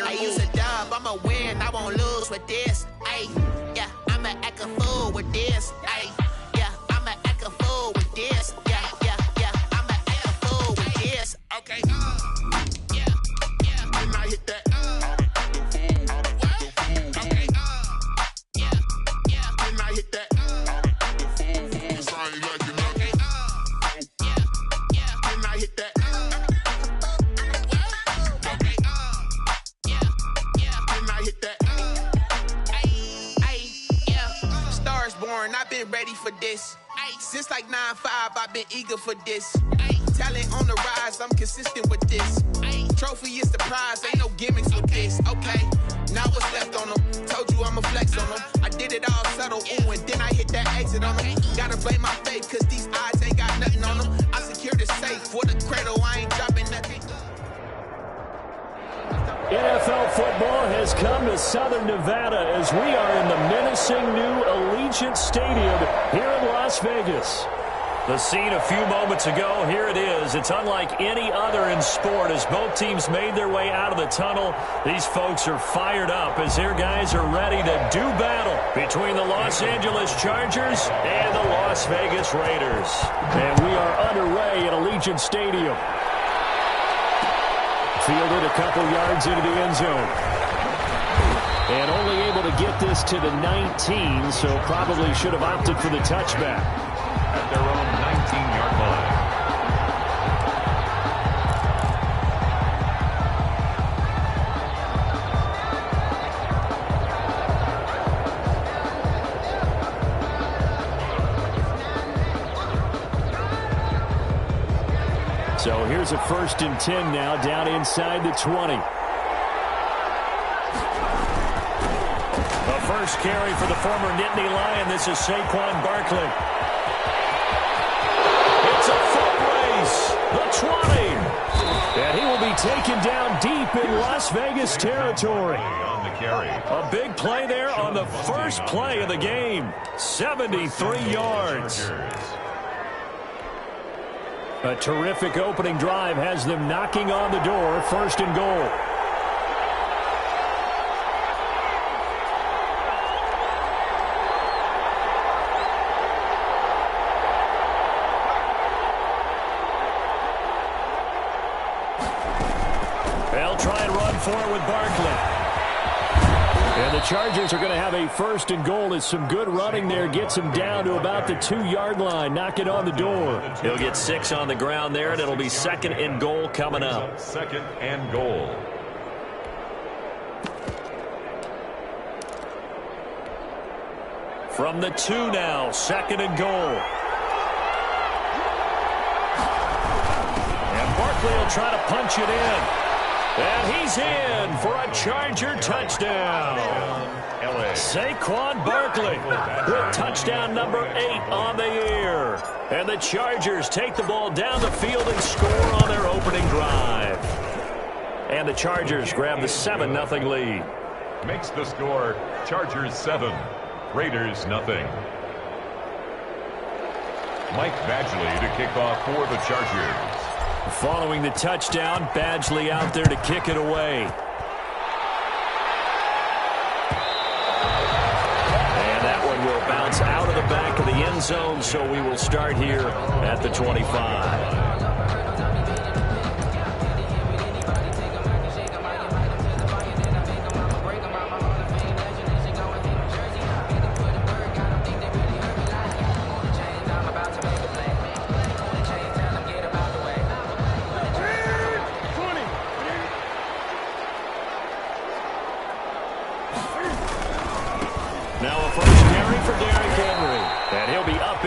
I use a dub, I'ma win, I won't lose with this. Ay, yeah, I'ma act a fool with this. Ay, yeah, I'ma act a fool with this. Yeah, I'ma act a fool with this. Okay, yeah, and I hit that. Okay, yeah, and I hit that. Sound like you know. Okay, yeah, and I hit that. I've been ready for this. Since like 9-5, I've been eager for this. Talent on the rise, I'm consistent with this. Trophy is the prize, ain't no gimmicks with this. Okay, now what's left on them? Told you I'ma flex on them. I did it all subtle, ooh, and then I hit that exit on them. Gotta blame my faith, cause these odds ain't got nothing on them. I secured the safe for the cradle, I ain't dropping nothing. NFL football has come to Southern Nevada as we are in the menacing new Allegiant Stadium here in Las Vegas. The scene a few moments ago, here it is. It's unlike any other in sport as both teams made their way out of the tunnel. These folks are fired up as their guys are ready to do battle between the Los Angeles Chargers and the Las Vegas Raiders. And we are underway at Allegiant Stadium. Fielded a couple yards into the end zone. And only able to get this to the 19, so probably should have opted for the touchback. At their own 19-yard line. So here's a 1st and 10 now, down inside the 20. The first carry for the former Nittany Lion. This is Saquon Barkley. It's a foot race. The 20. And he will be taken down deep in Las Vegas territory. On the carry. A big play there on the first play of the game. 73 yards. A terrific opening drive has them knocking on the door. 1st and goal. They'll try and run for it with Barkley. And the Chargers are going to have a 1st and goal as some good running there gets him down to about the 2-yard line. Knock it on the door. He'll get 6 on the ground there, and it'll be 2nd and goal coming up. 2nd and goal. From the 2 now, 2nd and goal. And Barkley will try to punch it in. And he's in for a Charger touchdown. Saquon Barkley with touchdown number 8 on the year. And the Chargers take the ball down the field and score on their opening drive. And the Chargers grab the 7-0 lead. Makes the score Chargers 7, Raiders 0. Mike Badgley to kick off for the Chargers. Following the touchdown, Badgley out there to kick it away. And that one will bounce out of the back of the end zone, so we will start here at the 25.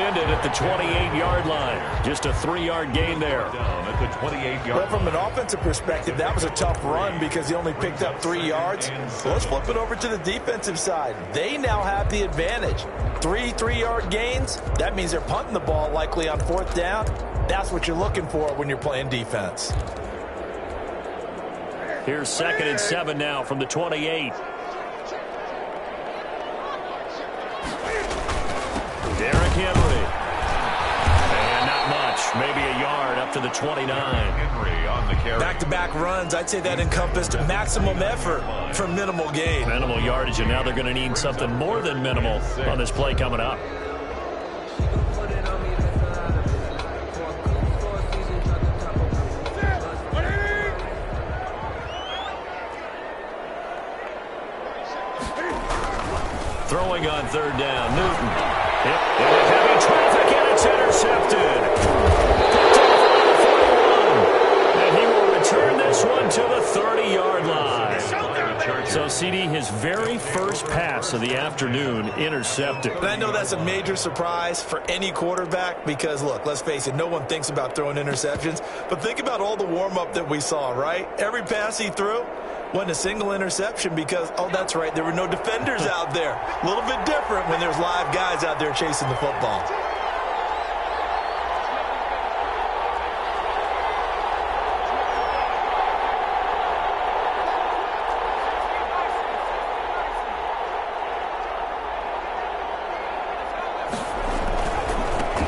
At the 28-yard line. Just a 3-yard gain there. Down at the 28-yard line. Well, from an offensive perspective, that was a tough run because he only picked up 3 yards. Let's flip it over to the defensive side. They now have the advantage. 3 3-yard gains. That means they're punting the ball likely on 4th down. That's what you're looking for when you're playing defense. Here's 2nd and 7 now from the 28. Derrick Henry. And not much. maybe a yard up to the 29. Henry on the carry. Back-to-back runs, I'd say that encompassed maximum effort for minimal gain. Minimal yardage, and now they're going to need something more than minimal on this play coming up. Throwing on third down, Newton. Hit heavy traffic, and it's intercepted. And he will return this one to the 30-yard line. So, CD, his very first pass of the afternoon intercepted. And I know that's a major surprise for any quarterback because, look, let's face it, no one thinks about throwing interceptions. But think about all the warm-up that we saw, right? Every pass he threw wasn't a single interception because, oh, that's right, there were no defenders out there. A little bit different when there's live guys out there chasing the football.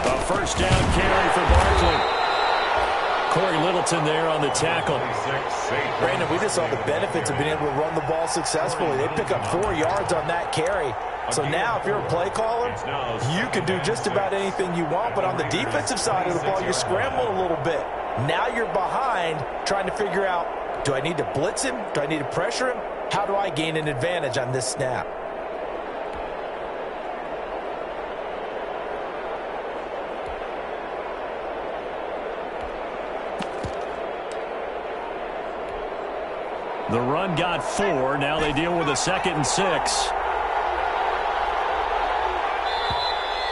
A first down carry for Barkley. Corey Littleton there on the tackle. Brandon, we just saw the benefits of being able to run the ball successfully. They pick up 4 yards on that carry. So now if you're a play caller, you can do just about anything you want. But on the defensive side of the ball, you scramble a little bit. Now you're behind trying to figure out, do I need to blitz him? Do I need to pressure him? How do I gain an advantage on this snap? The run got 4. Now they deal with a 2nd and 6.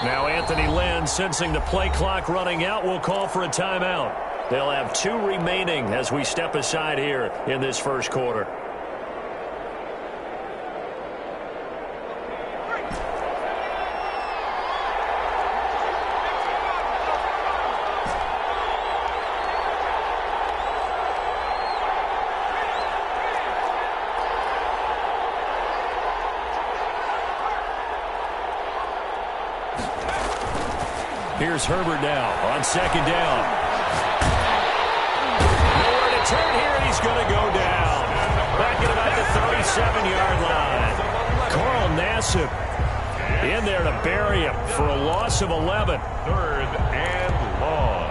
Now Anthony Lynn, sensing the play clock running out, will call for a timeout. They'll have 2 remaining as we step aside here in this first quarter. Here's Herbert now on 2nd down. Nowhere to turn here, and he's going to go down. Back at about the 37-yard line. Carl Nassib in there to bury him for a loss of 11. 3rd and long.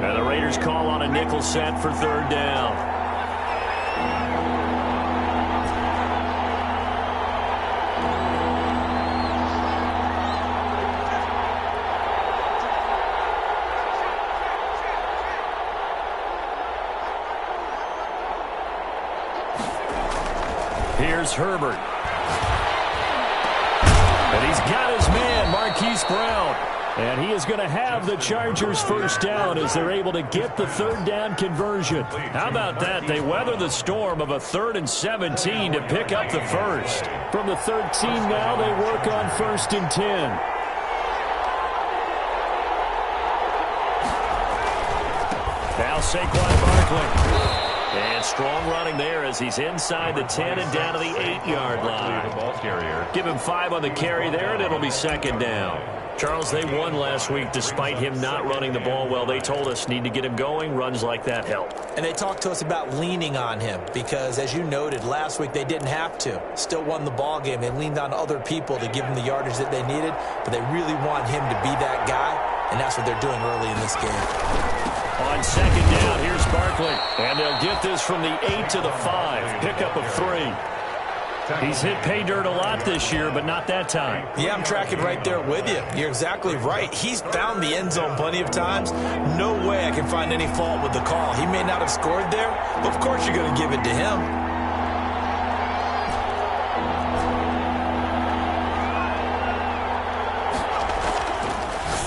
And the Raiders call on a nickel set for 3rd down. Here's Herbert. And he's got his man, Marquise Brown. And he is going to have the Chargers first down as they're able to get the 3rd down conversion. How about that? They weather the storm of a 3rd and 17 to pick up the first. From the 13 now, they work on 1st and 10. Now Saquon Barkley. And strong running there as he's inside the 10 and down to the 8-yard line. Give him 5 on the carry there, and it'll be 2nd down. Charles, they won last week despite him not running the ball well. They told us need to get him going. Runs like that help. And they talked to us about leaning on him because, as you noted, last week they didn't have to. Still won the ball game. They leaned on other people to give him the yardage that they needed, but they really want him to be that guy, and that's what they're doing early in this game. On 2nd down, here's Barkley. And they'll get this from the 8 to the 5. Pickup of 3. He's hit pay dirt a lot this year, but not that time. Yeah, I'm tracking right there with you. You're exactly right. He's found the end zone plenty of times. No way I can find any fault with the call. He may not have scored there, but of course you're going to give it to him.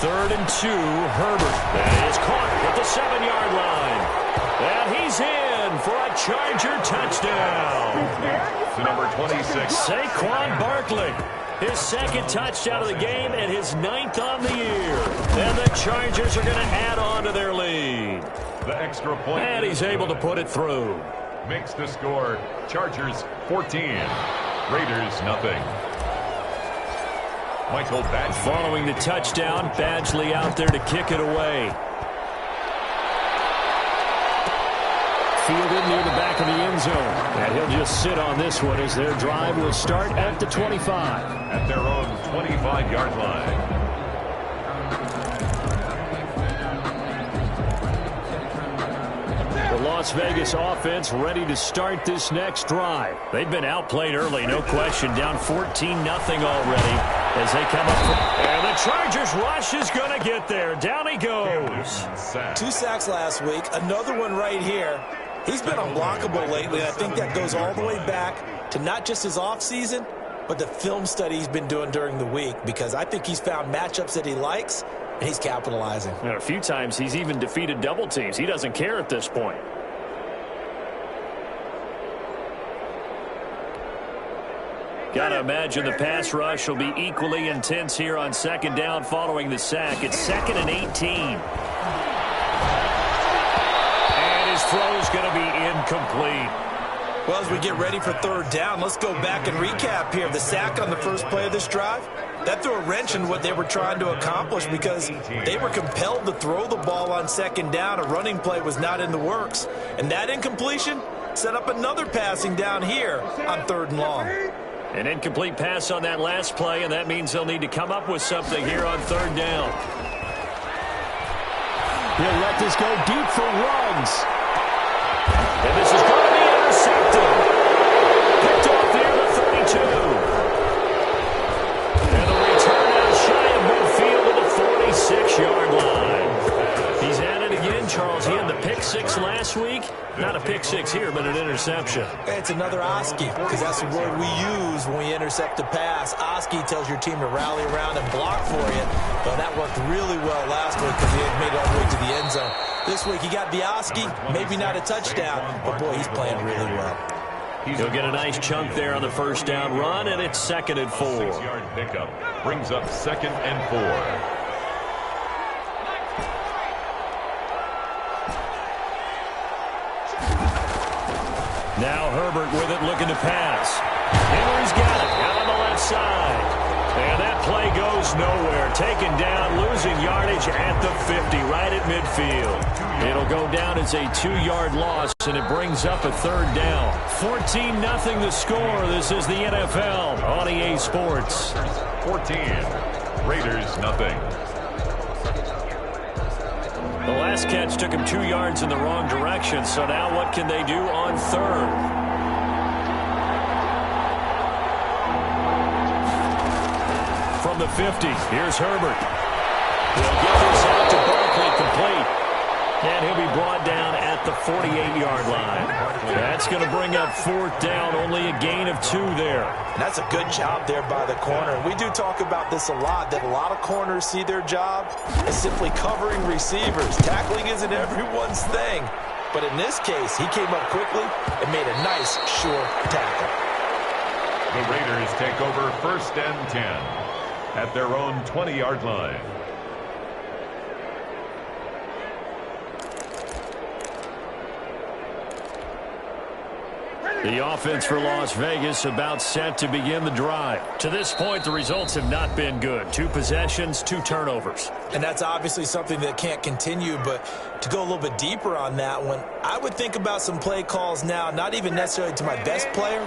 Third and 2, Herbert. That is caught at the 7-yard line. And he's in for a Charger touchdown. To number 26. Saquon Barkley. His 2nd touchdown of the game and his 9th on the year. And the Chargers are going to add on to their lead. The extra point. And he's able to put it through. makes the score Chargers 14, Raiders nothing. Michael Badgley. Following the touchdown, Badgley out there to kick it away. Fielded near the back of the end zone. And he'll just sit on this one as their drive will start at the 25. At their own 25-yard line. The Las Vegas offense ready to start this next drive. They've been outplayed early, no question. Down 14-0 already as they come up. And the Chargers rush is going to get there. Down he goes. 2 sacks last week. Another one right here. He's been unblockable lately. I think that goes all the way back to not just his offseason, but the film study he's been doing during the week, because I think he's found matchups that he likes, and he's capitalizing. And a few times he's even defeated double teams. He doesn't care at this point. Got to imagine the pass rush will be equally intense here on second down following the sack. It's 2nd and 18. Throw's going to be incomplete. Well, as we get ready for third down, let's go back and recap here. The sack on the first play of this drive, that threw a wrench in what they were trying to accomplish, because they were compelled to throw the ball on second down. A running play was not in the works. And that incompletion set up another passing down here on 3rd and long. An incomplete pass on that last play, and that means they'll need to come up with something here on 3rd down. He'll let this go deep for Ruggs. And this is going to be intercepted. Picked off near the 32. And the return out shy of midfield to the 46-yard line. He's at it again, Charles. He had the pick 6 last week. Not a pick 6 here, but an interception. It's another Oski, because that's the word we use when we intercept a pass. Oski tells your team to rally around and block for you. Well, that worked really well last week because he had made it all the way to the end zone. This week he got the Oski, maybe not a touchdown, but boy, he's playing really well. He'll get a nice chunk there on the first down run, and it's 2nd and 4. 6-yard pickup brings up 2nd and 4. Now Herbert with it, looking to pass. Henry's got it out on the left side. And that play goes nowhere. Taken down, losing yardage at the 50, right at midfield. It'll go down as a 2-yard loss, and it brings up a 3rd down. 14-0 the score. This is the NFL on EA Sports. 14, Raiders nothing. The last catch took him 2 yards in the wrong direction, so now what can they do on 3rd? From the 50, here's Herbert. He'll get this out to Barkley, complete. And he'll be brought down at the 48-yard line. That's going to bring up 4th down, only a gain of 2 there. And that's a good job there by the corner. We do talk about this a lot, that a lot of corners see their job as simply covering receivers. Tackling isn't everyone's thing. But in this case, he came up quickly and made a nice, short tackle. The Raiders take over 1st and 10 at their own 20-yard line. The offense for Las Vegas about set to begin the drive. To this point, the results have not been good. 2 possessions, 2 turnovers. And that's obviously something that can't continue, but to go a little bit deeper on that one, I would think about some play calls now, not even necessarily to my best player,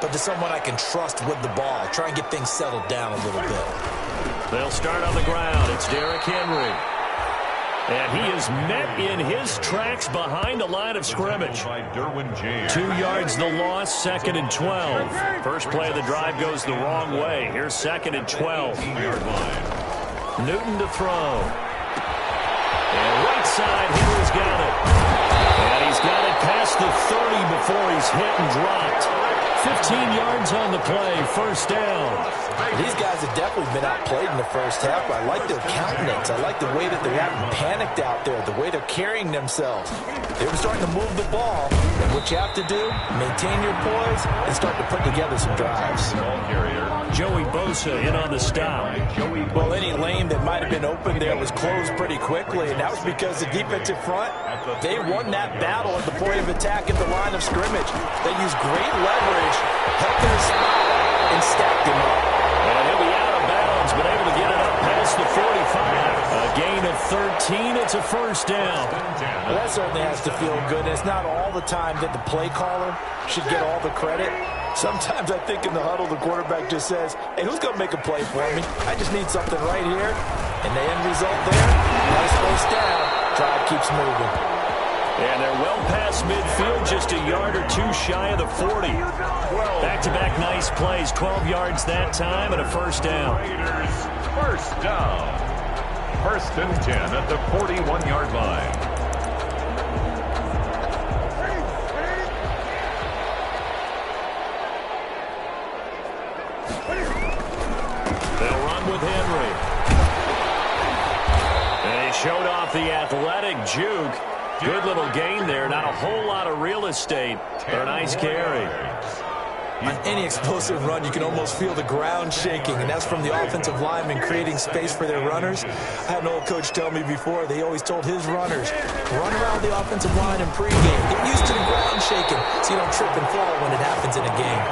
but to someone I can trust with the ball. Try and get things settled down a little bit. They'll start on the ground. It's Derrick Henry. And he is met in his tracks behind the line of scrimmage. 2 yards the loss, 2nd and 12. First play of the drive goes the wrong way. Here's 2nd and 12. Newton to throw. And right side, Henry's got it. And he's got it past the 30 before he's hit and dropped. 15 yards on the play, first down. These guys have definitely been outplayed in the first half. I like their countenance. I like the way that they haven't panicked out there, the way they're carrying themselves. They were starting to move the ball. And what you have to do, maintain your poise and start to put together some drives. Joey Bosa in on the stop. Well, any lane that might have been open there was closed pretty quickly, and that was because the defensive front, they won that battle at the point of attack at the line of scrimmage. They used great leverage, held their spot, and stacked him up. And he'll be out of bounds, but able to get it up past the 45. A gain of 13. It's a first down. Well, that certainly has to feel good. And it's not all the time that the play caller should get all the credit. Sometimes I think in the huddle, the quarterback just says, hey, who's going to make a play for me? I just need something right here. And the end result there, nice first down. Drive keeps moving. And they're well past midfield, just a yard or two shy of the 40. Back-to-back nice plays, 12 yards that time, and a first down. Raiders, first down. First and 10 at the 41-yard line. They'll run with Henry. And he showed off the athletic juke. Good little gain there. Not a whole lot of real estate, but a nice carry. On any explosive run, you can almost feel the ground shaking, and that's from the offensive linemen creating space for their runners. I had an old coach tell me before, they always told his runners, run around the offensive line in pregame. Get used to the ground shaking so you don't trip and fall when it happens in a game.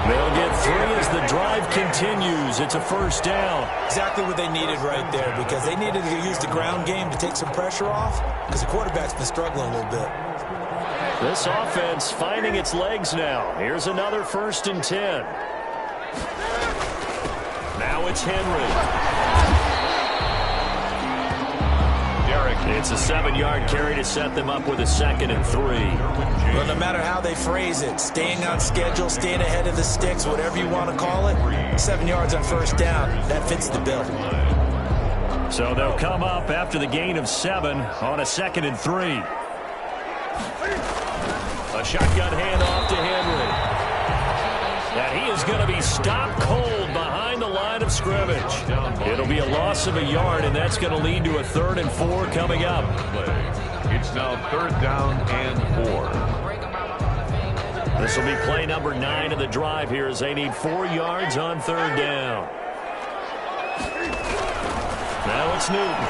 They'll get 3 as the drive continues. It's a first down. Exactly what they needed right there, because they needed to use the ground game to take some pressure off, because the quarterback's been struggling a little bit. This offense finding its legs now. Here's another first and 10. Now it's Henry. It's a 7-yard carry to set them up with a second and 3. Well, no matter how they phrase it, staying on schedule, staying ahead of the sticks, whatever you want to call it, 7 yards on first down, that fits the bill. So they'll come up after the gain of 7 on a second and 3. A shotgun handoff to Henry. And he is going to be stopped cold behind the line of scrimmage. It'll be a loss of a yard, and that's going to lead to a 3rd and 4 coming up. It's now 3rd down and 4. This will be play number 9 of the drive here as they need 4 yards on 3rd down. Now it's Newton.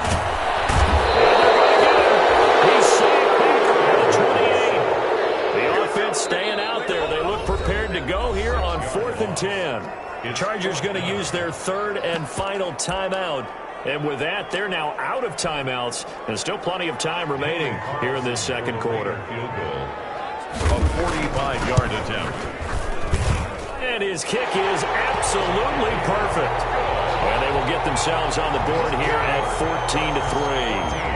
He's sacked back around the 28. The offense staying out there. They look prepared to go here on 4th and 10. The Chargers going to use their 3rd and final timeout. And with that, they're now out of timeouts. And still plenty of time remaining here in this second quarter. A 45-yard attempt. And his kick is absolutely perfect. And they will get themselves on the board here at 14-3.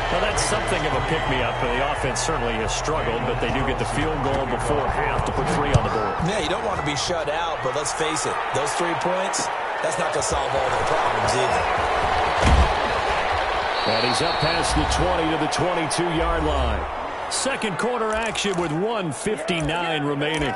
Well, that's something of a pick-me-up. The offense certainly has struggled, but they do get the field goal before half to put 3 on the board. Yeah, you don't want to be shut out, but let's face it, those 3 points, that's not going to solve all their problems either. And he's up past the 20 to the 22-yard line. Second quarter action with 1:59 remaining.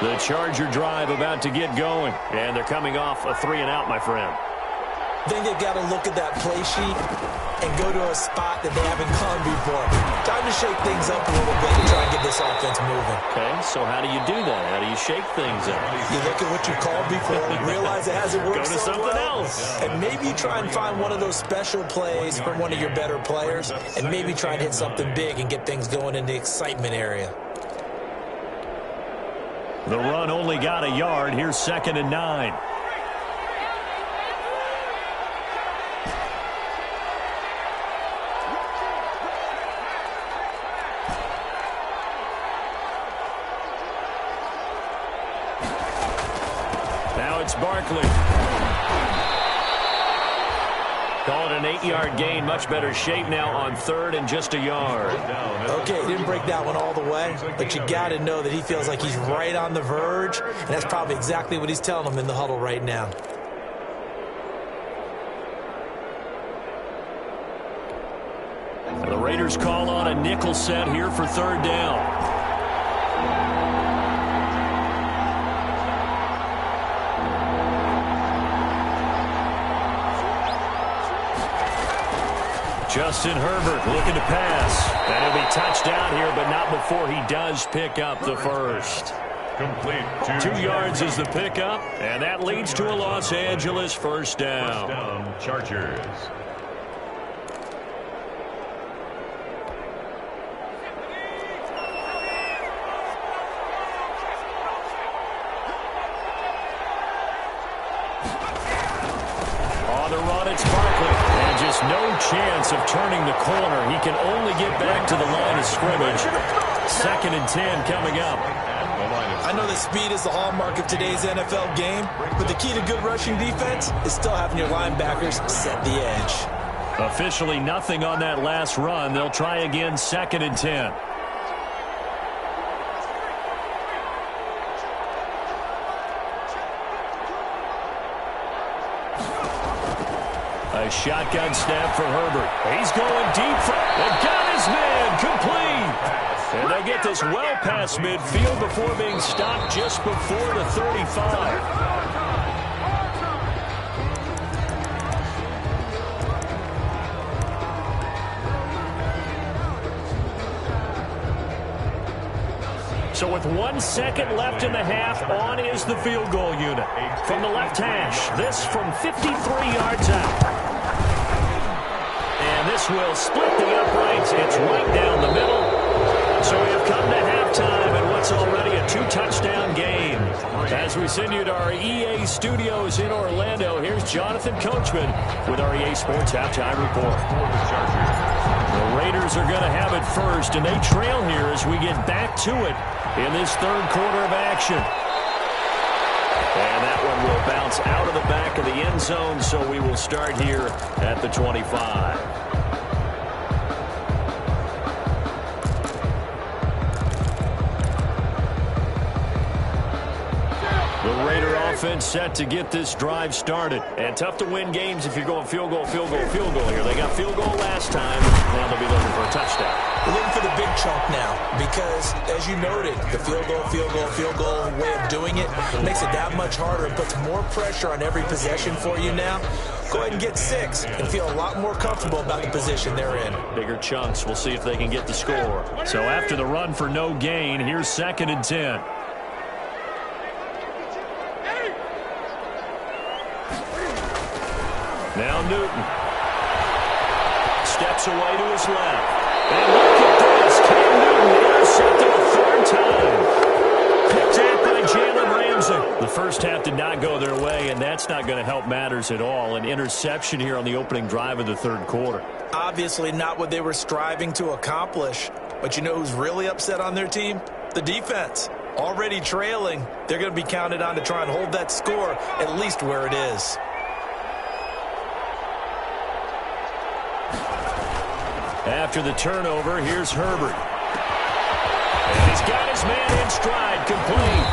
The Charger drive about to get going. And they're coming off a 3-and-out, my friend. I think they've got to look at that play sheet and go to a spot that they haven't gone before. Time to shake things up a little bit and try and get this offense moving. Okay, so how do you do that? How do you shake things up? You look at what you called before, realize it hasn't worked Go to something else. And maybe you try and find one of those special plays from one of your better players, and maybe try and hit something big and get things going in the excitement area. The run only got a yard. Here's 2nd and 9. Now it's Barkley. Call it an 8-yard gain. Much better shape now on 3rd and just a yard. Okay, he didn't break that one all the way, but you got to know that he feels like he's right on the verge, and that's probably exactly what he's telling them in the huddle right now. Raiders call on a nickel set here for third down. Justin Herbert looking to pass. And he'll be touchdown here, but not before he does pick up the first. Complete. 2 yards is the pickup, and that leads to a Los Angeles first down. First down, Chargers. On the run, it's Barkley. And just no chance of turning the corner. He can only get back to the line of scrimmage. 2nd and 10 coming up. I know that speed is the hallmark of today's NFL game, but the key to good rushing defense is still having your linebackers set the edge. Officially nothing on that last run. They'll try again, 2nd and 10. A shotgun snap for Herbert. He's going deep. And got his man complete. And they get this well past midfield before being stopped just before the 35. So with 1 second left in the half, on is the field goal unit. From the left hash, this from 53 yards out. And this will split the uprights. It's right down the middle. So we have come to halftime in what's already a 2-touchdown game. As we send you to our EA studios in Orlando, here's Jonathan Coachman with our EA Sports Halftime Report. The Raiders are going to have it first, and they trail here as we get back to it in this third quarter of action. And that one will bounce out of the back of the end zone, so we will start here at the 25. The Raider offense set to get this drive started. And tough to win games if you're going field goal, field goal, field goal here. They got field goal last time. Now they'll be looking for a touchdown. We're looking for the big chunk now because, as you noted, the field goal way of doing it makes it that much harder. It puts more pressure on every possession for you now. Go ahead and get 6 and feel a lot more comfortable about the position they're in. Bigger chunks. We'll see if they can get the score. So after the run for no gain, here's 2nd and 10. Now Newton steps away to his left. And look at this. Cam Newton intercepted a 3rd time. Picked out by Jalen Ramsey. The first half did not go their way, and that's not going to help matters at all. An interception here on the opening drive of the third quarter. Obviously not what they were striving to accomplish. But you know who's really upset on their team? The defense. Already trailing. They're going to be counted on to try and hold that score at least where it is. After the turnover, here's Herbert. And he's got his man in stride, complete.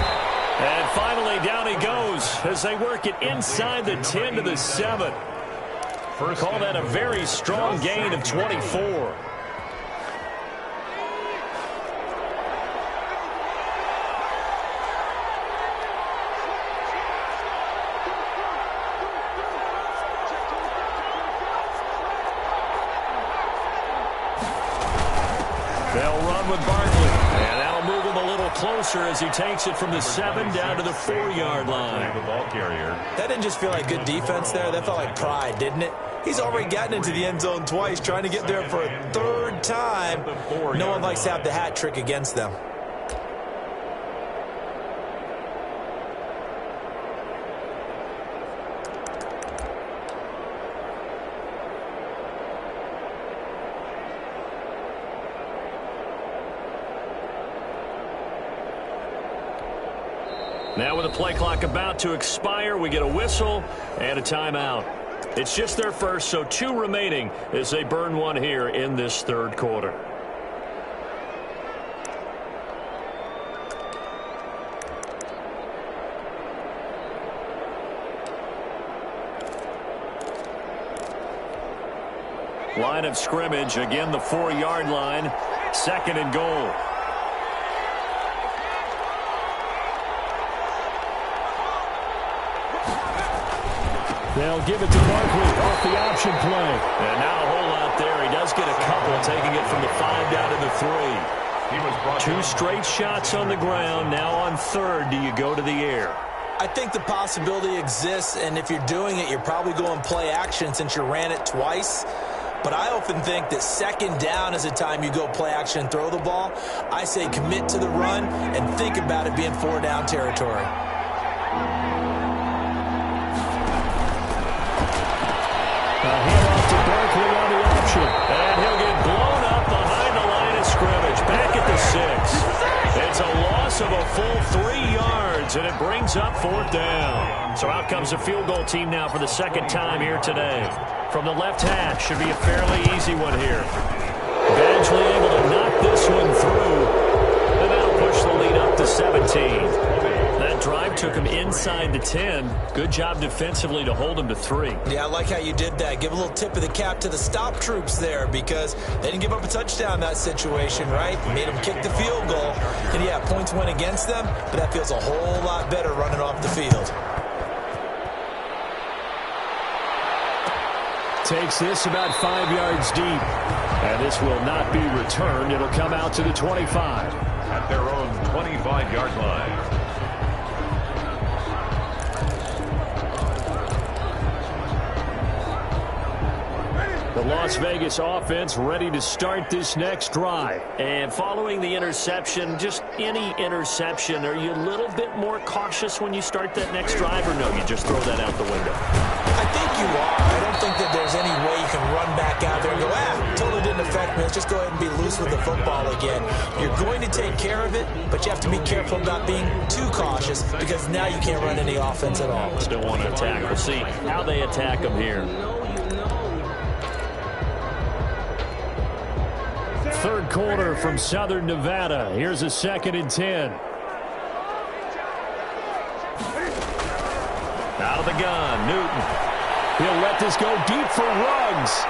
And finally, down he goes as they work it inside the 10 to the 7. Call that a very strong gain of 24. They'll run with Barkley, and that'll move him a little closer as he takes it from the 7 down to the 4-yard line. The ball carrier. That didn't just feel like good defense there. That felt like pride, didn't it? He's already gotten into the end zone twice, trying to get there for a 3rd time. No one likes to have the hat trick against them. Now with the play clock about to expire, we get a whistle and a timeout. It's just their first, so 2 remaining as they burn one here in this third quarter. Line of scrimmage, again the 4-yard line, 2nd and goal. They'll give it to Barkley off the option play. And now a hole out there. He does get a couple, taking it from the 5 down to the 3. 2 straight shots on the ground. Now on 3rd, do you go to the air? I think the possibility exists, and if you're doing it, you're probably going play action since you ran it twice. But I often think that 2nd down is the time you go play action and throw the ball. I say commit to the run and think about it being 4 down territory. A handoff to Barkley on the option. And he'll get blown up behind the line of scrimmage. Back at the 6. It's a loss of a full 3 yards, and it brings up 4th down. So out comes the field goal team now for the 2nd time here today. From the left hash, should be a fairly easy one here. Eventually able to knock this one through. And that'll push the lead up to 17. That drive took him inside the 10. Good job defensively to hold him to 3. Yeah, I like how you did that. Give a little tip of the cap to the stop troops there because they didn't give up a touchdown in that situation, right? Made them kick the field goal. And, yeah, points went against them, but that feels a whole lot better running off the field. Takes this about 5 yards deep. And this will not be returned. It'll come out to the 25. At their own 25-yard line. The Las Vegas offense ready to start this next drive. And following the interception, just any interception, are you a little bit more cautious when you start that next drive, or no, you just throw that out the window? I think you are. I don't think that there's any way you can run back out there and go, totally didn't affect me. Let's just go ahead and be loose with the football again. You're going to take care of it, but you have to be careful about being too cautious because now you can't run any offense at all. Still want to attack. We'll see how they attack them here. 3rd quarter from Southern Nevada. Here's a 2nd and 10. Out of the gun, Newton. He'll let this go deep for Ruggs.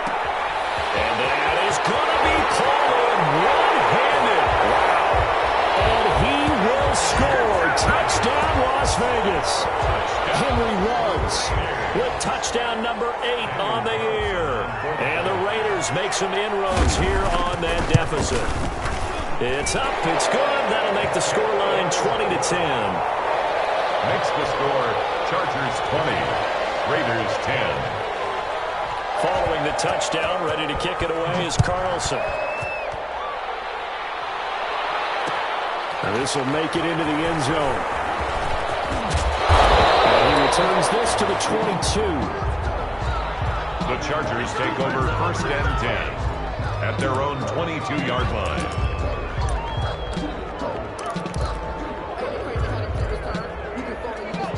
And that is going to be pulled in one-handed. Wow. And he will score. Touchdown, Las Vegas. Henry Ruggs with touchdown number 8 on the year. And the Raiders make some inroads here on that deficit. It's up. It's good. That'll make the scoreline 20-10. Makes the score Chargers 20, Raiders 10. Following the touchdown, ready to kick it away is Carlson. Now this will make it into the end zone. And he returns this to the 22. The Chargers take over 1st and 10 at their own 22-yard line.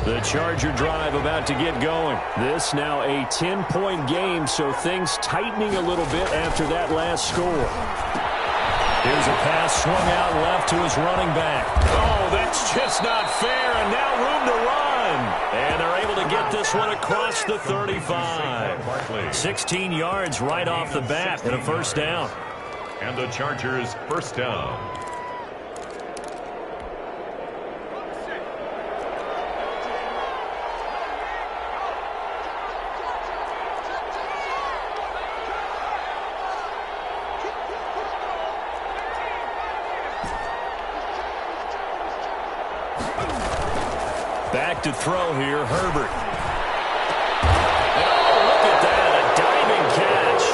The Charger drive about to get going. This now a 10-point game, so things tightening a little bit after that last score. Here's a pass swung out left to his running back. Oh, that's just not fair, and now room to run. And they're able to get this one across the 35. 16 yards right off the bat and a 1st down. And the Chargers 1st down. Back to throw here, Herbert. Oh, look at that, a diving catch.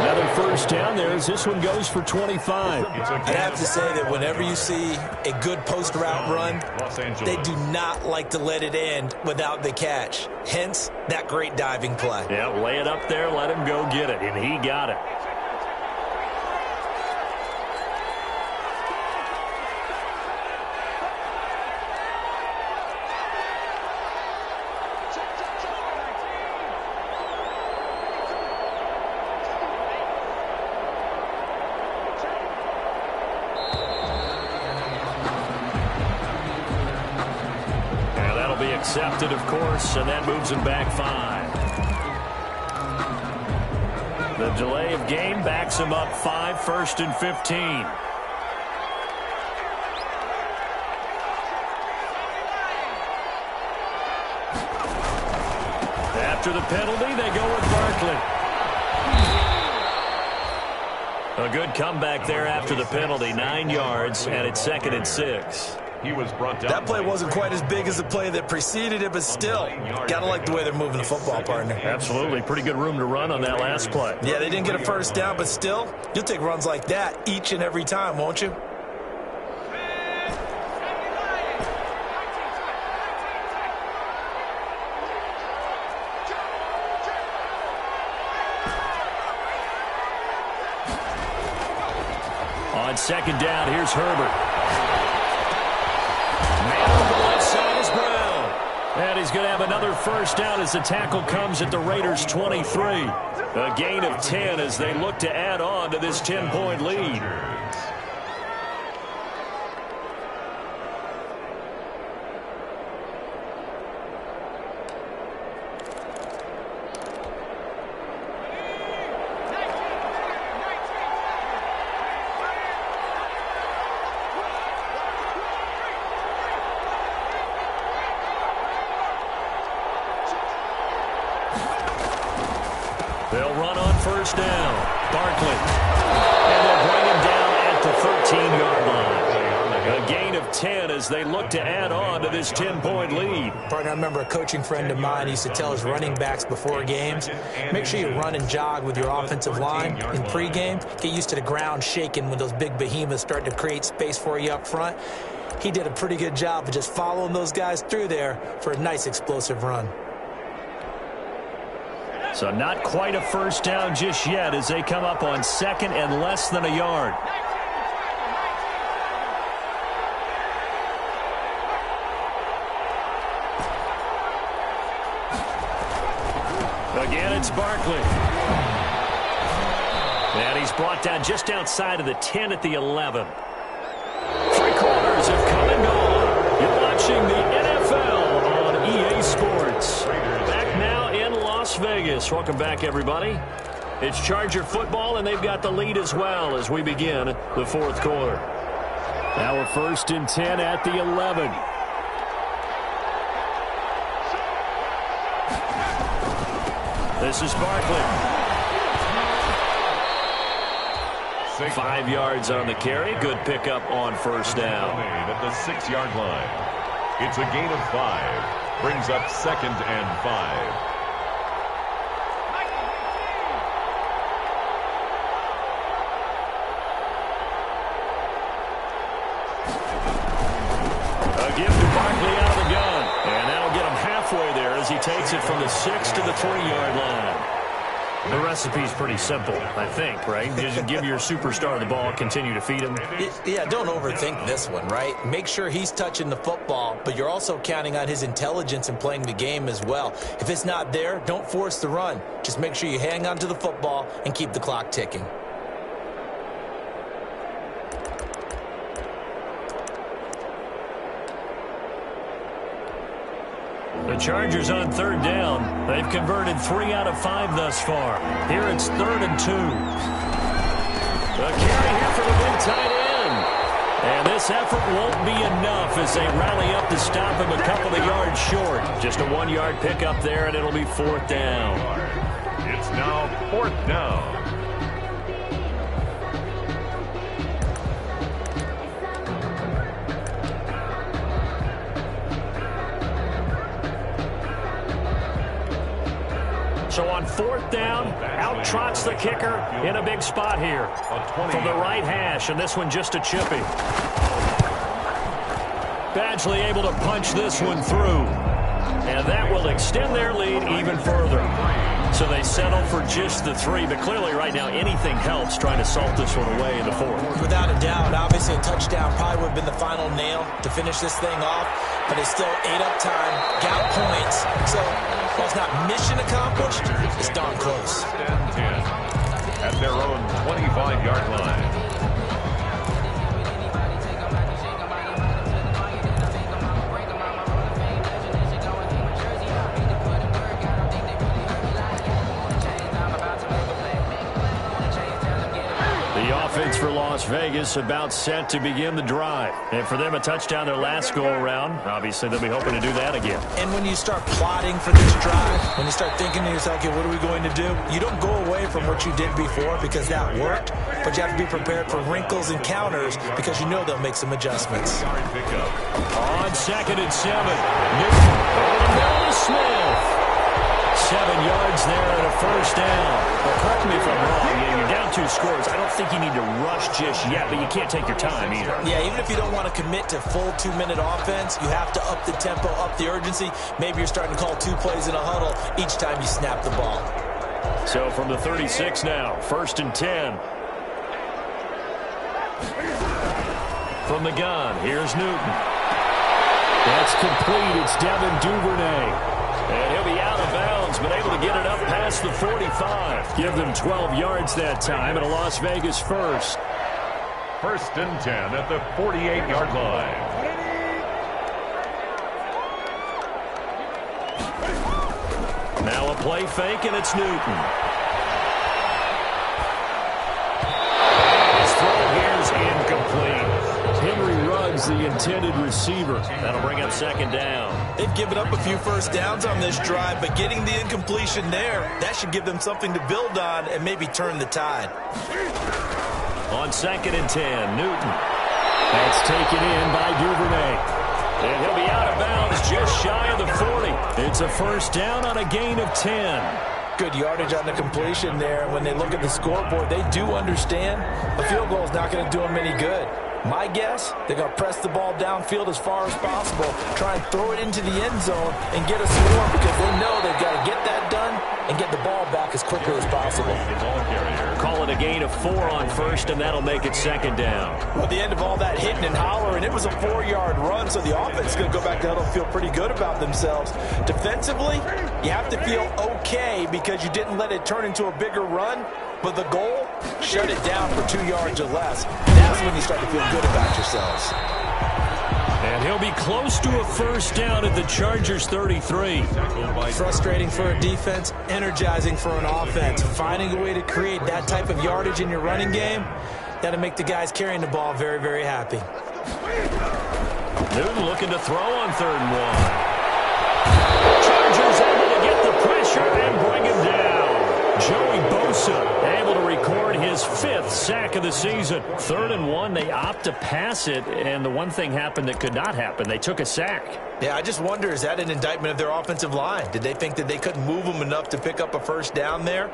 Another 1st down there as this one goes for 25. I have to say that whenever you see a good post route run, they do not like to let it end without the catch. Hence, that great diving play. Yeah, lay it up there, let him go get it, and he got it. Accepted, of course, and that moves him back 5. The The delay of game backs him up 5, 1st and 15. After the penalty, they go with Barkley. A good comeback there after the penalty, 9 yards, and it's 2nd and 6. He was brought down. That play wasn't quite as big as the play that preceded it, but still, got to like the way they're moving the football, partner. Absolutely. Pretty good room to run on that last play. Yeah, they didn't get a first down, but still, you'll take runs like that each and every time, won't you? On 2nd down, here's Herbert. Man on the left side is Brown. And he's going to have another first down as the tackle comes at the Raiders' 23. A gain of 10 as they look to add on to this 10-point lead. They'll run on first down. Barkley. And they'll bring him down at the 13-yard line. A gain of 10 as they look to add on to this 10-point lead. Partner, I remember a coaching friend of mine used to tell his running backs before games, make sure you run and jog with your offensive line in pregame. Get used to the ground shaking when those big behemoths start to create space for you up front. He did a pretty good job of just following those guys through there for a nice explosive run. So not quite a first down just yet as they come up on 2nd and less than a yard. Again, it's Barkley. And he's brought down just outside of the 10 at the 11. 3 quarters have come and gone. You're watching the NFL on EA Sports. Back now in Las Vegas. Welcome back, everybody. It's Charger football, and they've got the lead as well as we begin the 4th quarter. Now we're 1st and 10 at the 11. This is Barkley. 5 yards on the carry. Good pickup on first down. At the 6-yard line. It's a gain of 5. Brings up 2nd and 5. A give to Barkley out of the gun. And that'll get him halfway there as he takes it from the 6 to the 3-yard line. The recipe's pretty simple, I think, right? Just give your superstar the ball, continue to feed him. Yeah, don't overthink this one, right? Make sure he's touching the football, but you're also counting on his intelligence in playing the game as well. If it's not there, don't force the run. Just make sure you hang on to the football and keep the clock ticking. The Chargers on 3rd down. They've converted 3 out of 5 thus far. Here it's 3rd and 2. A carry here for the big tight end. And this effort won't be enough as they rally up to stop him a couple of yards short. Just a 1-yard pickup there, and it'll be 4th down. It's now 4th down. So on 4th down, out trots the kicker in a big spot here from the right hash, and this one just a chippy. Badgley able to punch this one through, and that will extend their lead even further. So they settle for just the 3, but clearly right now anything helps trying to salt this one away in the 4th. Without a doubt, obviously a touchdown probably would have been the final nail to finish this thing off, but they still ate up time, got points, so while it's not mission accomplished, it's darn close. At their own 25-yard line. offense for Las Vegas about set to begin the drive. And for them, a touchdown their last go-around. Obviously, they'll be hoping to do that again. And when you start plotting for this drive, when you start thinking to yourself, okay, what are we going to do? You don't go away from what you did before because that worked, but you have to be prepared for wrinkles and counters because you know they'll make some adjustments. On 2nd and 7, Newton Smith. 7 yards there and a first down. Well, correct me if I'm wrong. You're down 2 scores. I don't think you need to rush just yet, but you can't take your time either. Yeah, even if you don't want to commit to full 2-minute offense, you have to up the tempo, up the urgency. Maybe you're starting to call 2 plays in a huddle each time you snap the ball. So from the 36 now, 1st and 10. From the gun, here's Newton. That's complete. It's Devin Duvernay. And he'll be out of bounds, but able to get it up past the 45. Give them 12 yards that time, and a Las Vegas first. 1st and 10 at the 48-yard line. Now a play fake, and it's Newton. His throw here's incomplete. Henry Ruggs, the intended receiver. That'll bring up 2nd down. They've given up a few first downs on this drive, but getting the incompletion there, that should give them something to build on and maybe turn the tide. On 2nd and 10, Newton. That's taken in by Duvernay. And he'll be out of bounds just shy of the 40. It's a first down on a gain of 10. Good yardage on the completion there. When they look at the scoreboard, they do understand a field goal is not going to do them any good. My guess, they're going to press the ball downfield as far as possible, try and throw it into the end zone and get a score because they know they've got to get that done and get the ball back as quickly as possible. Call it a gain of 4 on 1st, and that'll make it 2nd down. Well, at the end of all that hitting and hollering, it was a 4-yard run, so the offense is going to go back to huddle and feel pretty good about themselves. Defensively, you have to feel okay because you didn't let it turn into a bigger run, but the goal, shut it down for 2 yards or less. That's when you start to feel good about yourselves. And he'll be close to a first down at the Chargers' 33. Frustrating for a defense, energizing for an offense. Finding a way to create that type of yardage in your running game, that'll make the guys carrying the ball very, very happy. Newton looking to throw on 3rd and 1. Chargers able to get the pressure and bring him down. Joey Bosa able to record his 5th sack of the season. 3rd and 1, they opt to pass it, and the one thing happened that could not happen. They took a sack. Yeah, I just wonder, is that an indictment of their offensive line? Did they think that they couldn't move them enough to pick up a first down there?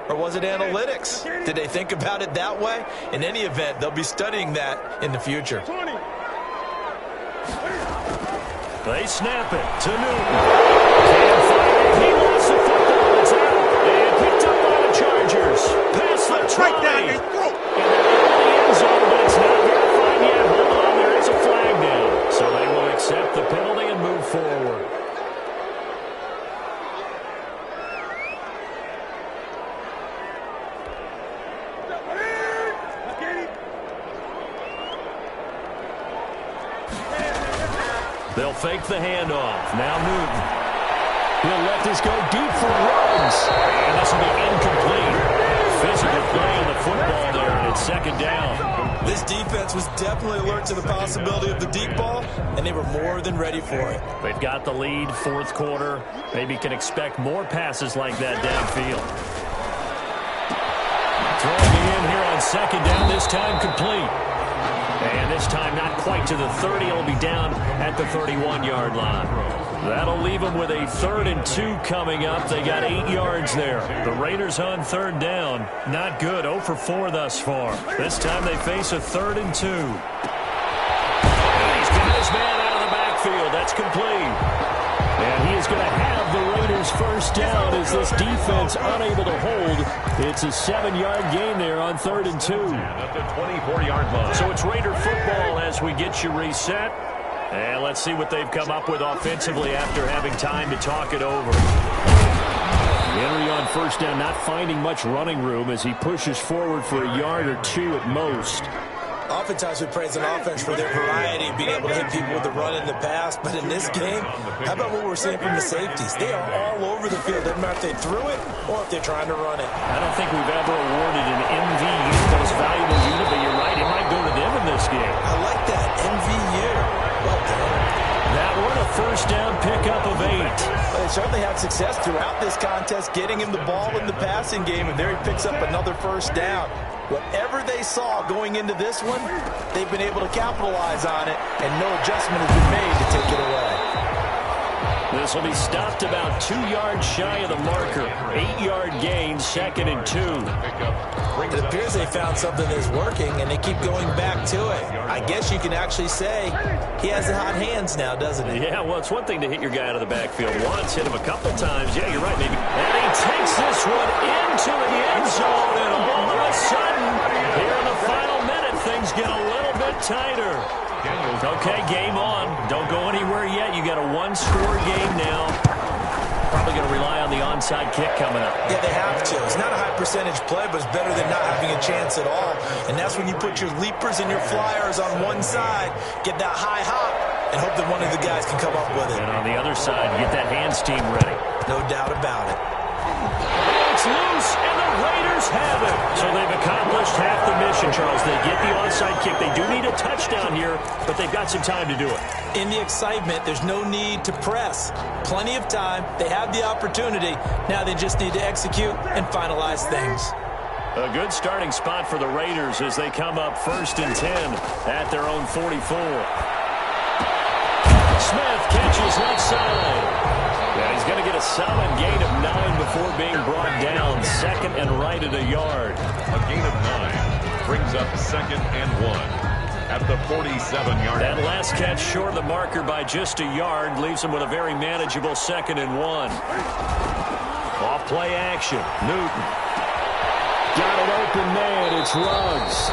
Or was it analytics? Did they think about it that way? In any event, they'll be studying that in the future. They snap it to Newton. Can't find it. He lost the football. It's out. And picked up by the Chargers. Pass the 20. Right down their throat. And they're in the end zone, but it's not verified yet. Hold on, there is a flag down. So they will accept the penalty and move forward. They'll fake the handoff. Now Newton. He'll let this go deep for Ruggs. And this will be incomplete. Physical play on the football there, and it's 2nd down. This defense was definitely alert to the possibility of the deep ball, and they were more than ready for it. They've got the lead, 4th quarter. Maybe can expect more passes like that downfield. Throwing it in here on 2nd down, this time complete. And this time not quite to the 30. It'll be down at the 31-yard line. That'll leave them with a 3rd and 2 coming up. They got 8 yards there. The Raiders on 3rd down. Not good. 0 for 4 thus far. This time they face a 3rd and 2. And he's got his man out of the backfield. That's complete. And he is going to have the Raiders first down as this defense unable to hold. It's a 7-yard gain there on 3rd and 2. At the 24-yard line. So it's Raider football as we get you reset. And let's see what they've come up with offensively after having time to talk it over. Henry on first down, not finding much running room as he pushes forward for a yard or 2 at most. Oftentimes we praise an offense for their variety of being able to hit people with the run in the pass, but in this game, how about what we're seeing from the safeties? They are all over the field. Doesn't matter if they threw it or if they're trying to run it. I don't think we've ever awarded an MVU, most valuable unit, but you're right, it might go to them in this game. I like that, MVU. Well done. That one, a first down pickup of 8. Well, they certainly had success throughout this contest, getting him the ball in the passing game, and there he picks up another first down. Whatever they saw going into this one, they've been able to capitalize on it, and no adjustment has been made to take it away. This will be stopped about 2 yards shy of the marker. 8-yard gain, 2nd and 2. It appears they found something that's working, and they keep going back to it. I guess you can actually say he has the hot hands now, doesn't he? Yeah, well, it's one thing to hit your guy out of the backfield once, hit him a couple times. Yeah, you're right, maybe. And he takes this one into the end zone, and all of a sudden, here in the final minute, things get a little bit tighter. Okay, game on. Don't go anywhere yet. You got a one-score game now. Probably going to rely on the onside kick coming up. Yeah, they have to. It's not a high percentage play, but it's better than not having a chance at all. And that's when you put your leapers and your flyers on one side, get that high hop, and hope that one of the guys can come up with it. And on the other side, get that hands team ready. No doubt about it. It's loose, and the Raiders have it. So they've accomplished half the mission, Charles. They get the onside kick. They do need a touchdown here, but they've got some time to do it. In the excitement, there's no need to press. Plenty of time. They have the opportunity. Now they just need to execute and finalize things. A good starting spot for the Raiders as they come up 1st and 10 at their own 44. Smith catches left side. Yeah, he's going to get a solid gain of 9 before being brought down. 2nd and right at a yard. A gain of 9 brings up 2nd and 1 at the 47-yard line. That last catch short of the marker by just a yard leaves him with a very manageable 2nd and 1. Off play action. Newton. Got an open man. It's Ruggs.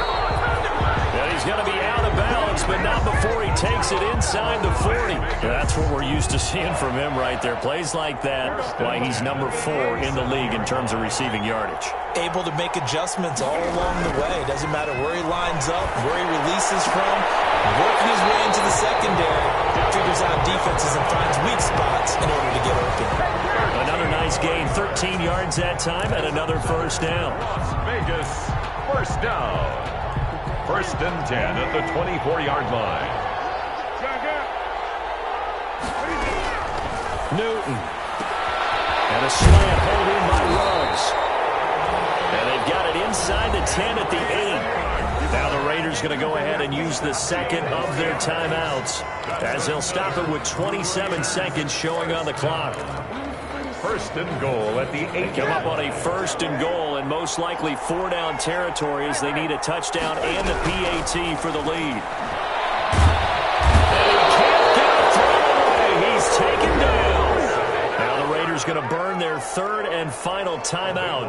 And he's going to be out of bounds, but not before he takes it inside the 40. That's what we're used to seeing from him right there. Plays like that, why he's number 4 in the league in terms of receiving yardage. Able to make adjustments all along the way. Doesn't matter where he lines up, where he releases from, working his way into the secondary. Figures out defenses and finds weak spots in order to get open. Another nice gain, 13 yards that time, and another first down. Las Vegas, first down. 1st and 10 at the 24-yard line. Newton. And a slant hold in by Ruggs. And they've got it inside the 10 at the 8. Now the Raiders going to go ahead and use the 2nd of their timeouts as they'll stop it with 27 seconds showing on the clock. 1st and goal at the 8. Come up on a 1st and goal and most likely 4-down territory as they need a touchdown and the PAT for the lead. And he can't get a throw away. He's taken down. Now the Raiders going to burn their 3rd and final timeout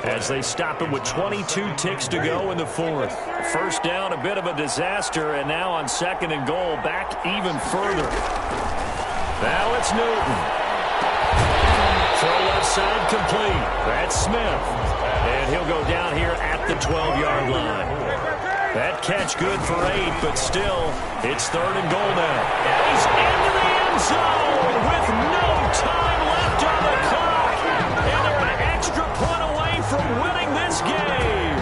as they stop it with 22 ticks to go in the 4th. First down, a bit of a disaster, and now on 2nd and goal, back even further. Now it's Newton. Throw left side complete. That's Smith. And he'll go down here at the 12-yard line. That catch good for 8, but still, it's 3rd and goal now. And he's into the end zone with no time left on the clock. And they're an extra point away from winning this game.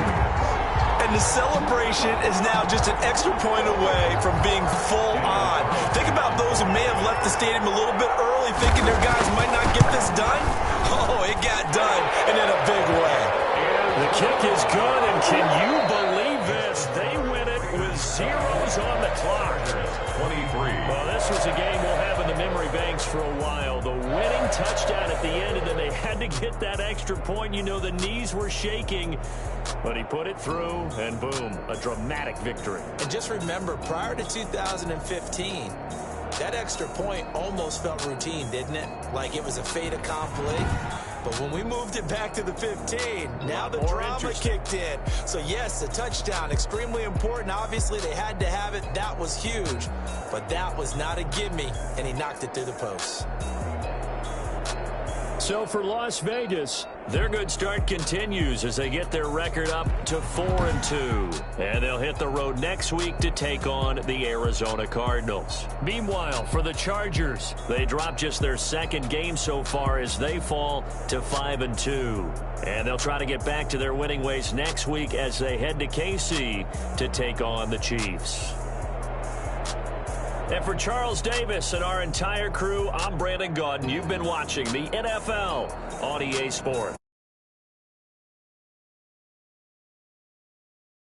And the celebration is now just an extra point away from being full on. Think about those who may have left the stadium a little bit early thinking their guys might not get this done. Oh, it got done, and in a big way. The kick is good, and can you believe this? They win it with zeros on the clock. 23. Well, this was a game we'll have in the memory banks for a while. The winning touchdown at the end, and then they had to get that extra point. You know, the knees were shaking, but he put it through, and boom, a dramatic victory. And just remember, prior to 2015, that extra point almost felt routine, didn't it? Like it was a fait accompli. But when we moved it back to the 15, now the drama kicked in. So, yes, a touchdown, extremely important. Obviously, they had to have it. That was huge. But that was not a gimme, and he knocked it through the post. So for Las Vegas, their good start continues as they get their record up to 4-2. And they'll hit the road next week to take on the Arizona Cardinals. Meanwhile, for the Chargers, they dropped just their second game so far as they fall to 5-2. And they'll try to get back to their winning ways next week as they head to KC to take on the Chiefs. And for Charles Davis and our entire crew, I'm Brandon Gaudin. You've been watching the NFL on EA Sports.